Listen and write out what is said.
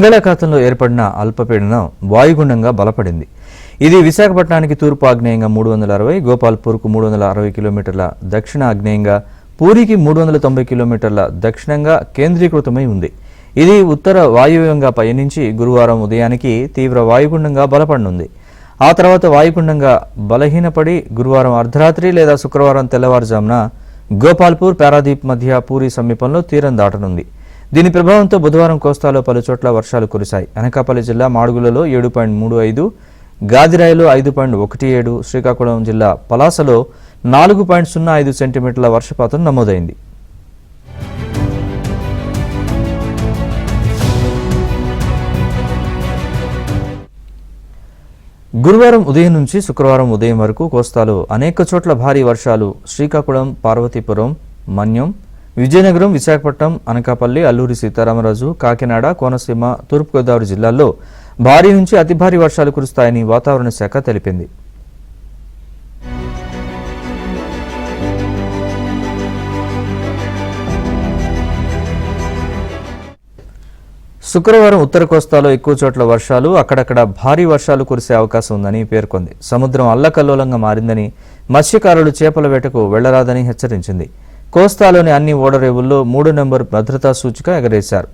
బంగాళాఖాతంలో ఏర్పడిన అల్పపీడనం వాయుగుండంగా బలపడింది. ఇది విశాఖపట్నానికి తూర్పు ఆగ్నేయంగా 360, గోపాల్పూర్కు 360 కిలోమీటర్ల దక్షిణ ఆగ్నేయంగా, పూరికి 390 కిలోమీటర్ల దక్షిణంగా కేంద్రీకృతమై ఉంది. ఇది ఉత్తర వాయువ్యంగా పయనించి గురువారం ఉదయానికి తీవ్ర వాయుగుండంగా బలపడనుంది. ఆ తర్వాత వాయుగుండంగా బలహీనపడి గురువారం అర్ధరాత్రి లేదా శుక్రవారం తెల్లవారుజామున గోపాల్పూర్, పారాదీప్ మధ్య పూరి సమీపంలో తీరం దాటనుంది. దీని ప్రభావంతో బుధవారం కోస్తాలో పలుచోట్ల వర్షాలు కురిశాయి. అనకాపల్లి జిల్లా మాడుగులలో 7.35, గాదిరాయిలో 5.17, శ్రీకాకుళం జిల్లా పలాసలో 4.05 సెంటీమీటర్ల వర్షపాతం నమోదైంది. గురువారం ఉదయం నుంచి శుక్రవారం ఉదయం వరకు కోస్తాలో అనేక చోట్ల భారీ వర్షాలు శ్రీకాకుళం, పార్వతీపురం, మన్యం, విజయనగరం, విశాఖపట్నం, అనకాపల్లి, అల్లూరి సీతారామరాజు, కాకినాడ, కోనసీమ, తూర్పుగోదావరి జిల్లాల్లో భారీ నుంచి అతి భారీ వర్షాలు కురుస్తాయని వాతావరణ శాఖ తెలిపింది. శుక్రవారం ఉత్తర కోస్తాలో ఎక్కువ చోట్ల వర్షాలు, అక్కడక్కడ భారీ వర్షాలు కురిసే అవకాశం ఉందని పేర్కొంది. సముద్రం అల్లకల్లోలంగా మారిందని, మత్స్యకారులు చేపల వేటకు వెళ్లరాదని హెచ్చరించింది. కోస్తాలోని అన్ని ఓడరేవుల్లో 3 నెంబర్ భద్రతా సూచిక ఎగరేశారు.